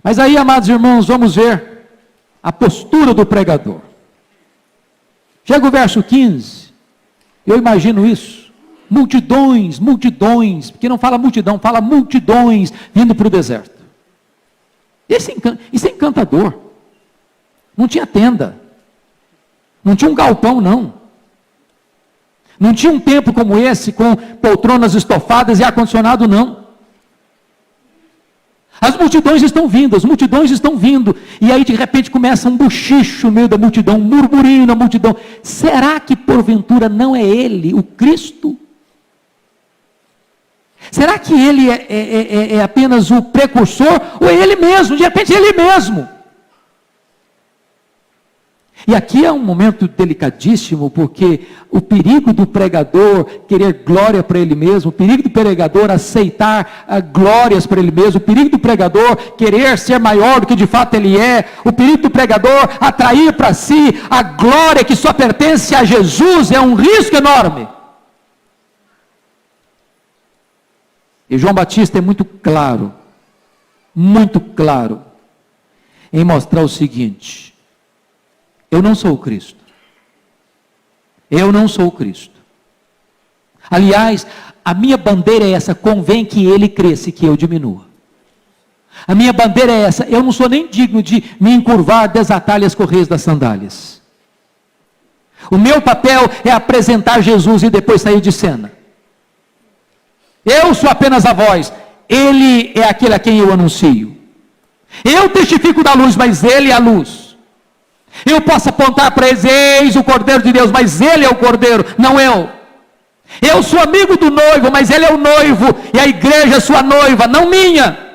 Mas aí, amados irmãos, vamos ver a postura do pregador. Chega o verso 15, eu imagino isso, multidões, porque não fala multidão, fala multidões vindo para o deserto. Isso é encantador. Não tinha tenda. Não tinha um galpão, não. Não tinha um templo como esse, com poltronas estofadas e ar-condicionado, não. As multidões estão vindo. E aí, de repente, começa um buchicho no meio da multidão, um murmurinho na multidão. Será que, porventura, não é ele, o Cristo? Será que ele é apenas o precursor? Ou é ele mesmo? De repente, é ele mesmo. E aqui é um momento delicadíssimo, porque o perigo do pregador querer glória para ele mesmo, o perigo do pregador aceitar glórias para ele mesmo, o perigo do pregador querer ser maior do que de fato ele é, o perigo do pregador atrair para si a glória que só pertence a Jesus, é um risco enorme. E João Batista é muito claro em mostrar o seguinte: eu não sou o Cristo. Eu não sou o Cristo. Aliás, a minha bandeira é essa: convém que ele cresça e que eu diminua. A minha bandeira é essa: eu não sou nem digno de me encurvar, desatar-lhe as correias das sandálias. O meu papel é apresentar Jesus e depois sair de cena. Eu sou apenas a voz, ele é aquele a quem eu anuncio. Eu testifico da luz, mas ele é a luz. Eu posso apontar para eles: eis o Cordeiro de Deus, mas ele é o Cordeiro, não eu. Eu sou amigo do noivo, mas ele é o noivo, e a igreja é sua noiva, não minha.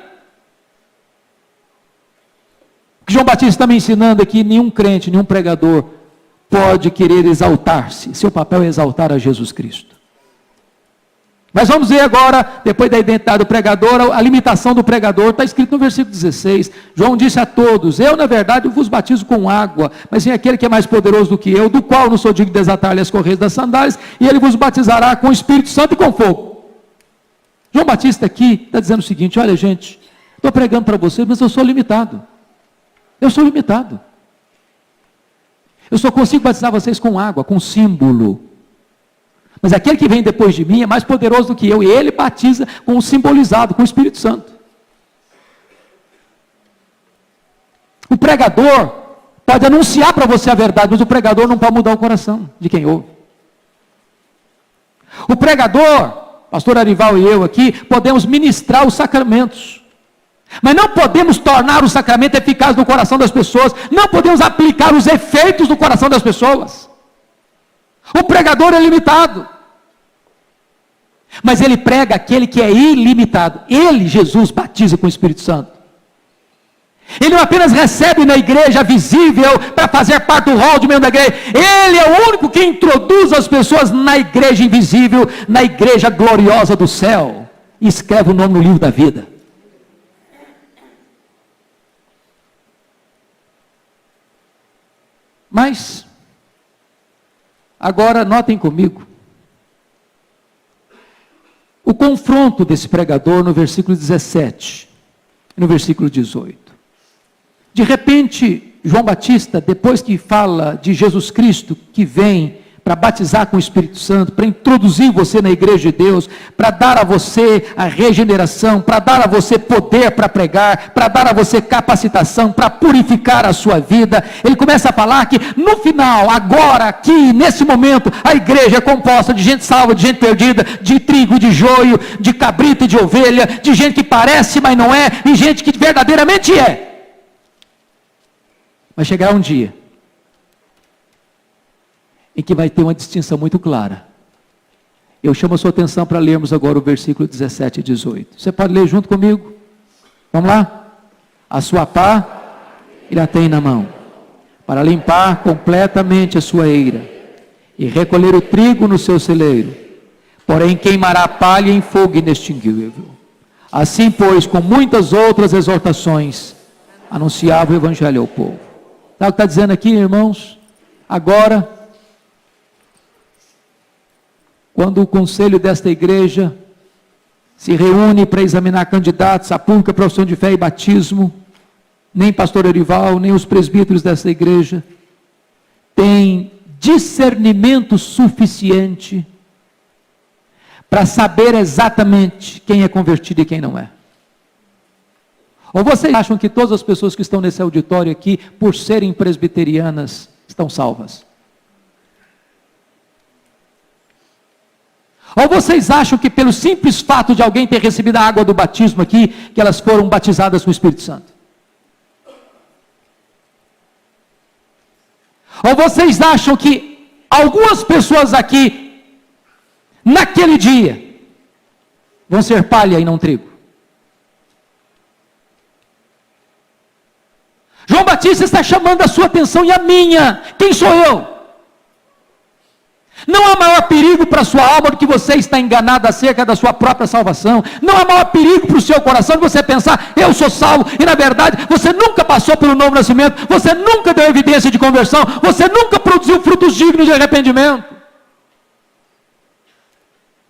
O que João Batista está me ensinando aqui: nenhum crente, nenhum pregador pode querer exaltar-se. Seu papel é exaltar a Jesus Cristo. Mas vamos ver agora, depois da identidade do pregador, a limitação do pregador. Está escrito no versículo 16, João disse a todos: eu na verdade vos batizo com água, mas vem aquele que é mais poderoso do que eu, do qual não sou digno de desatar-lhe as correias das sandálias, e ele vos batizará com o Espírito Santo e com fogo. João Batista aqui está dizendo o seguinte: olha gente, estou pregando para vocês, mas eu sou limitado. Eu sou limitado. Eu só consigo batizar vocês com água, com símbolo. Mas aquele que vem depois de mim é mais poderoso do que eu, e ele batiza com o simbolizado, com o Espírito Santo. O pregador pode anunciar para você a verdade, mas o pregador não pode mudar o coração de quem ouve. O pregador, pastor Arival e eu aqui, podemos ministrar os sacramentos, mas não podemos tornar o sacramento eficaz no coração das pessoas, não podemos aplicar os efeitos no coração das pessoas. O pregador é limitado, mas ele prega aquele que é ilimitado. Ele, Jesus, batiza com o Espírito Santo. Ele não apenas recebe na igreja visível para fazer parte do hall de membro da igreja, ele é o único que introduz as pessoas na igreja invisível, na igreja gloriosa do céu, e escreve o nome no livro da vida. Mas agora notem comigo o confronto desse pregador no versículo 17 e no versículo 18. De repente, João Batista, depois que fala de Jesus Cristo que vem para batizar com o Espírito Santo, para introduzir você na igreja de Deus, para dar a você a regeneração, para dar a você poder para pregar, para dar a você capacitação, para purificar a sua vida, ele começa a falar que no final, agora, aqui, nesse momento, a igreja é composta de gente salva, de gente perdida, de trigo, de joio, de cabrito e de ovelha, de gente que parece, mas não é, e gente que verdadeiramente é. Vai chegar um dia em que vai ter uma distinção muito clara. Eu chamo a sua atenção para lermos agora o versículo 17 e 18. Você pode ler junto comigo? Vamos lá? A sua pá, ele a tem na mão, para limpar completamente a sua eira, e recolher o trigo no seu celeiro, porém queimará a palha em fogo inextinguível. Assim, pois, com muitas outras exortações, anunciava o evangelho ao povo. Sabe o que está dizendo aqui, irmãos? Agora, quando o conselho desta igreja se reúne para examinar candidatos à pública profissão de fé e batismo, nem pastor Arival, nem os presbíteros desta igreja têm discernimento suficiente para saber exatamente quem é convertido e quem não é. Ou vocês acham que todas as pessoas que estão nesse auditório aqui, por serem presbiterianas, estão salvas? Ou vocês acham que pelo simples fato de alguém ter recebido a água do batismo aqui, que elas foram batizadas com o Espírito Santo? Ou vocês acham que algumas pessoas aqui, naquele dia, vão ser palha e não trigo? João Batista está chamando a sua atenção e a minha. Quem sou eu? Não há maior perigo para a sua alma do que você estar enganado acerca da sua própria salvação. Não há maior perigo para o seu coração de você pensar: eu sou salvo, e na verdade você nunca passou pelo novo nascimento, você nunca deu evidência de conversão, você nunca produziu frutos dignos de arrependimento.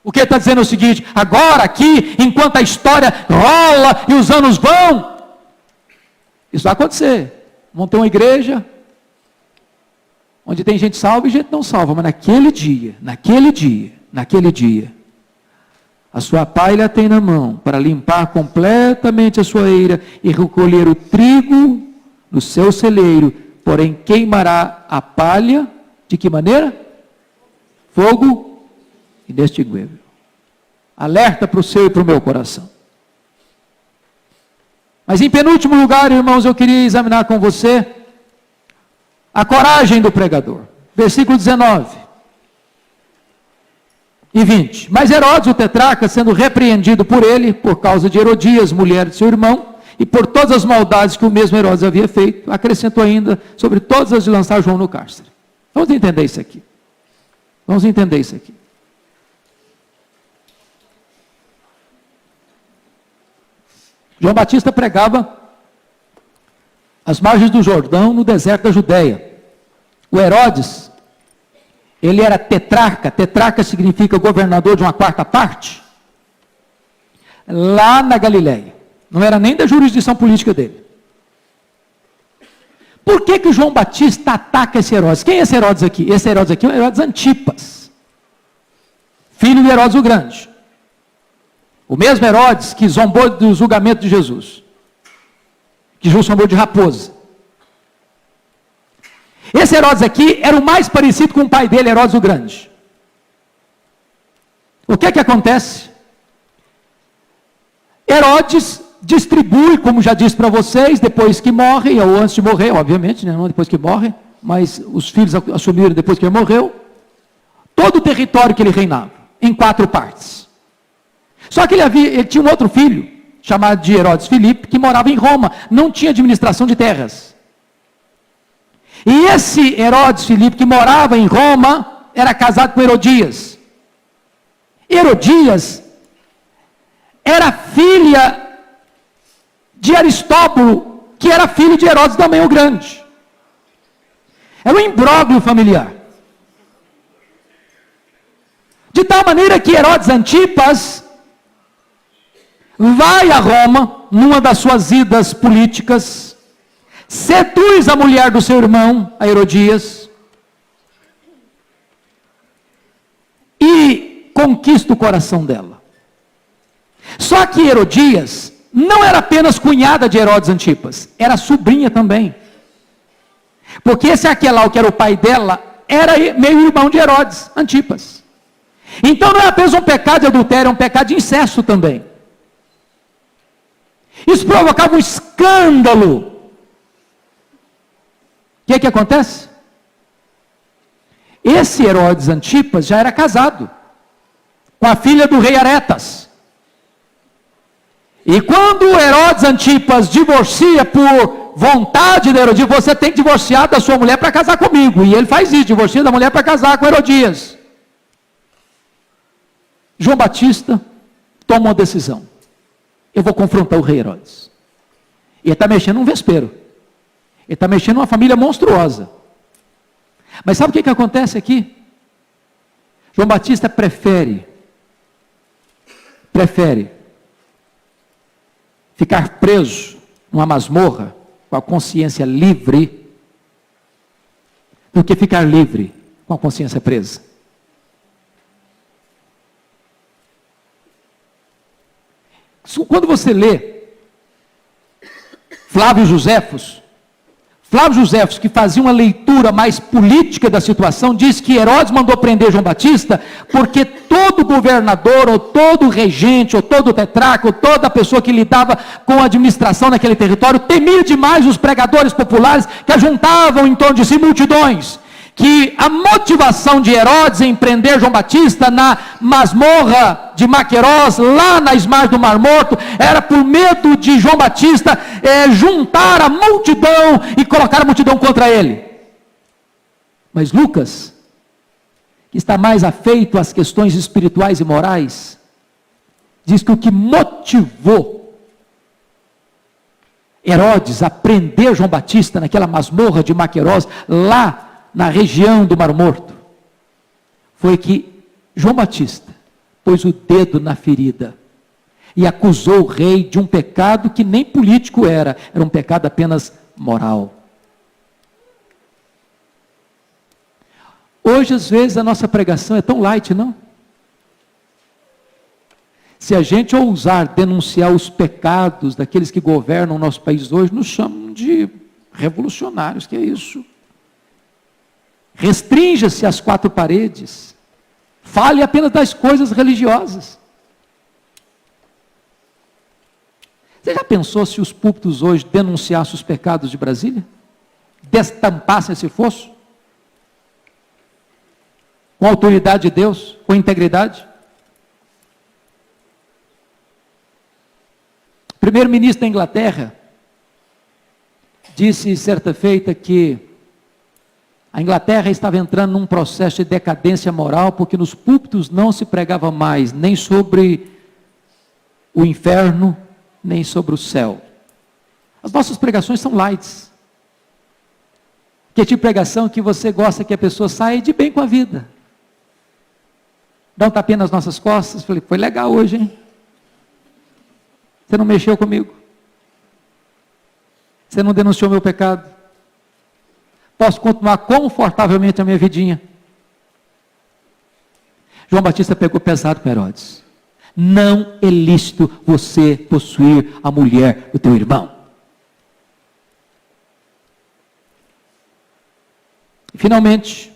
O que ele está dizendo é o seguinte: agora aqui, enquanto a história rola e os anos vão, isso vai acontecer. Vão ter uma igreja onde tem gente salva e gente não salva, mas naquele dia, a sua pá ele a tem na mão para limpar completamente a sua eira e recolher o trigo no seu celeiro, porém queimará a palha, de que maneira? Fogo inextinguível. Alerta para o seu e para o meu coração. Mas em penúltimo lugar, irmãos, eu queria examinar com você a coragem do pregador. Versículo 19 e 20. Mas Herodes, o tetrarca, sendo repreendido por ele, por causa de Herodias, mulher de seu irmão, e por todas as maldades que o mesmo Herodes havia feito, acrescentou ainda sobre todas as de lançar João no cárcere. Vamos entender isso aqui. João Batista pregava às margens do Jordão, no deserto da Judéia. O Herodes, ele era tetrarca. Tetrarca significa governador de uma quarta parte. Lá na Galileia. Não era nem da jurisdição política dele. Por que João Batista ataca esse Herodes? Quem é esse Herodes aqui? Esse Herodes aqui é o Herodes Antipas, filho de Herodes o Grande. O mesmo Herodes que zombou do julgamento de Jesus, que Jesus chamou de raposa. Esse Herodes aqui era o mais parecido com o pai dele, Herodes o Grande. O que acontece? Herodes distribui, como já disse para vocês, depois que morre, ou antes de morrer, obviamente, né? Não depois que morre, mas os filhos assumiram depois que ele morreu, todo o território que ele reinava, em 4 partes. Só que ele tinha um outro filho, chamado de Herodes Filipe, que morava em Roma, não tinha administração de terras. E esse Herodes Filipe, que morava em Roma, era casado com Herodias. Herodias era filha de Aristóbulo, que era filho de Herodes também o Grande. Era um imbróglio familiar. De tal maneira que Herodes Antipas vai a Roma, numa das suas idas políticas, seduz a mulher do seu irmão, a Herodias, e conquista o coração dela. Só que Herodias não era apenas cunhada de Herodes Antipas, era sobrinha também. Porque esse Aquelau, que era o pai dela, era meio-irmão de Herodes Antipas. Então não é apenas um pecado de adultério, é um pecado de incesto também. Isso provocava um escândalo. O que acontece? Esse Herodes Antipas já era casado com a filha do rei Aretas. E quando Herodes Antipas divorcia por vontade de Herodias, você tem que divorciar da sua mulher para casar comigo. E ele faz isso, divorcia da mulher para casar com Herodias. João Batista toma uma decisão. Eu vou confrontar o rei Herodes. Ele está mexendo num vespeiro. Ele está mexendo numa família monstruosa. Mas sabe o que acontece aqui? João Batista prefere ficar preso numa masmorra com a consciência livre do que ficar livre com a consciência presa. Quando você lê Flávio Joséfos, que fazia uma leitura mais política da situação, diz que Herodes mandou prender João Batista porque todo governador, ou todo regente, ou todo tetrarca, ou toda pessoa que lidava com a administração naquele território, temia demais os pregadores populares que ajuntavam em torno de si multidões. Que a motivação de Herodes em prender João Batista na masmorra de Maquerós, lá nas margens do Mar Morto, era por medo de João Batista juntar a multidão e colocar a multidão contra ele. Mas Lucas, que está mais afeito às questões espirituais e morais, diz que o que motivou Herodes a prender João Batista naquela masmorra de Maquerós, lá na região do Mar Morto, foi que João Batista pôs o dedo na ferida e acusou o rei de um pecado que nem político era um pecado apenas moral. Hoje, às vezes, a nossa pregação é tão light, não? Se a gente ousar denunciar os pecados daqueles que governam o nosso país hoje, nos chamam de revolucionários, que é isso? Restrinja-se às quatro paredes. Fale apenas das coisas religiosas. Você já pensou se os púlpitos hoje denunciassem os pecados de Brasília? Destampassem esse fosso? Com a autoridade de Deus? Com integridade? O primeiro-ministro da Inglaterra disse certa feita que a Inglaterra estava entrando num processo de decadência moral, porque nos púlpitos não se pregava mais nem sobre o inferno, nem sobre o céu. As nossas pregações são lights. Que tipo de pregação que você gosta que a pessoa saia de bem com a vida. Dá um tapinha nas nossas costas. Falei, foi legal hoje, hein? Você não mexeu comigo. Você não denunciou meu pecado. Posso continuar confortavelmente a minha vidinha. João Batista pegou pesado com Herodes. Não é lícito você possuir a mulher do teu irmão. E, finalmente,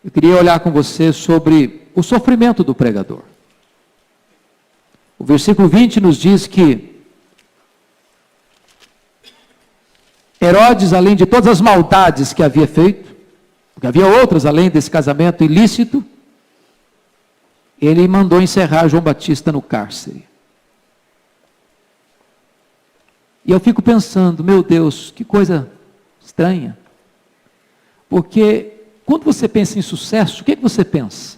eu queria olhar com você sobre o sofrimento do pregador. O versículo 20 nos diz que Herodes, além de todas as maldades que havia feito, porque havia outras além desse casamento ilícito, ele mandou encerrar João Batista no cárcere. E eu fico pensando, meu Deus, que coisa estranha. Porque quando você pensa em sucesso, o que é que você pensa?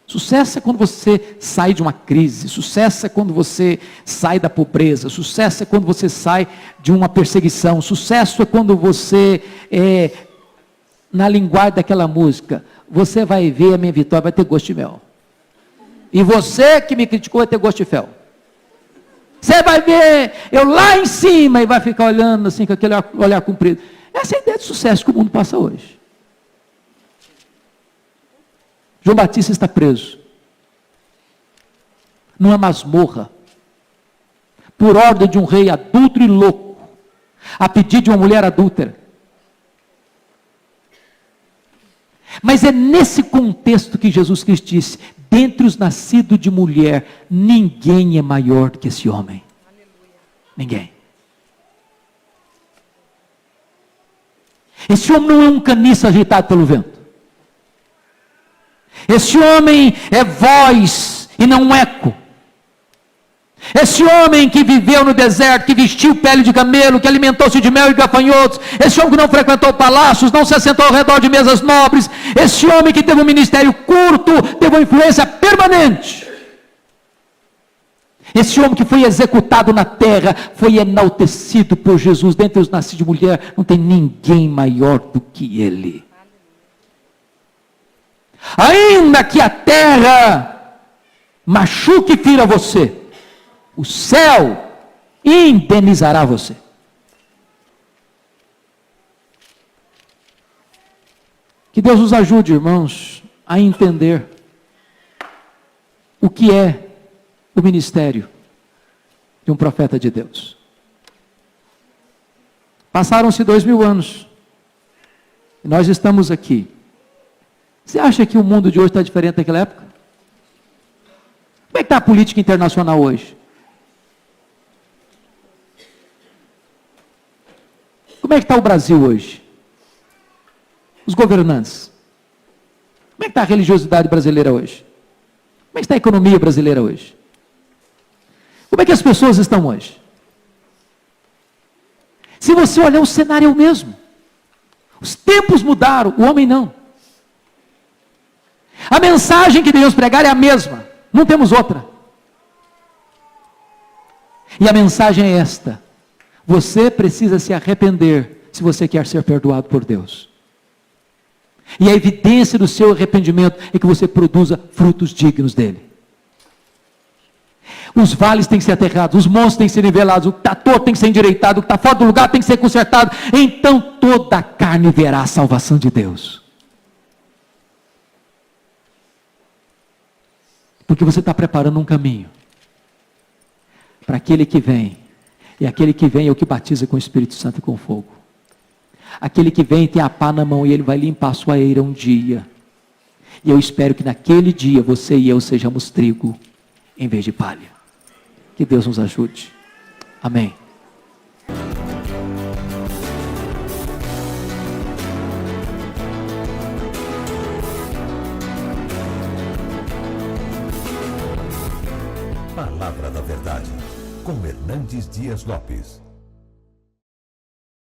Sucesso é quando você sai de uma crise, sucesso é quando você sai da pobreza, sucesso é quando você sai de uma perseguição, sucesso é quando você, na linguagem daquela música, você vai ver a minha vitória, vai ter gosto de mel. E você que me criticou vai ter gosto de fel. Você vai ver eu lá em cima e vai ficar olhando assim com aquele olhar comprido. Essa é a ideia de sucesso que o mundo passa hoje. João Batista está preso numa masmorra, por ordem de um rei adulto e louco, a pedido de uma mulher adúltera. Mas é nesse contexto que Jesus Cristo disse: dentre os nascidos de mulher, ninguém é maior do que esse homem. Ninguém. Esse homem não é um caniço agitado pelo vento. Esse homem é voz e não um eco. Esse homem que viveu no deserto, que vestiu pele de camelo, que alimentou-se de mel e gafanhotos, esse homem que não frequentou palácios, não se assentou ao redor de mesas nobres, esse homem que teve um ministério curto, teve uma influência permanente. Esse homem que foi executado na terra, foi enaltecido por Jesus. Dentre os nascidos de mulher, não tem ninguém maior do que ele. Ainda que a terra machuque e fira você, o céu indenizará você. Que Deus nos ajude, irmãos, a entender o que é o ministério de um profeta de Deus. Passaram-se 2000 anos e nós estamos aqui. Você acha que o mundo de hoje está diferente daquela época? Como é que está a política internacional hoje? Como é que está o Brasil hoje? Os governantes? Como é que está a religiosidade brasileira hoje? Como é que está a economia brasileira hoje? Como é que as pessoas estão hoje? Se você olhar, o cenário é o mesmo. Os tempos mudaram, o homem não. A mensagem que devemos pregar é a mesma, não temos outra. E a mensagem é esta: você precisa se arrepender se você quer ser perdoado por Deus. E a evidência do seu arrependimento é que você produza frutos dignos dele. Os vales têm que ser aterrados, os montes têm que ser nivelados, o que está torto tem que ser endireitado, o que está fora do lugar tem que ser consertado. Então toda a carne verá a salvação de Deus. Porque você está preparando um caminho para aquele que vem. E aquele que vem é o que batiza com o Espírito Santo e com fogo. Aquele que vem tem a pá na mão e ele vai limpar a sua eira um dia. E eu espero que naquele dia você e eu sejamos trigo em vez de palha. Que Deus nos ajude. Amém. Palavra da Verdade, com Hernandes Dias Lopes.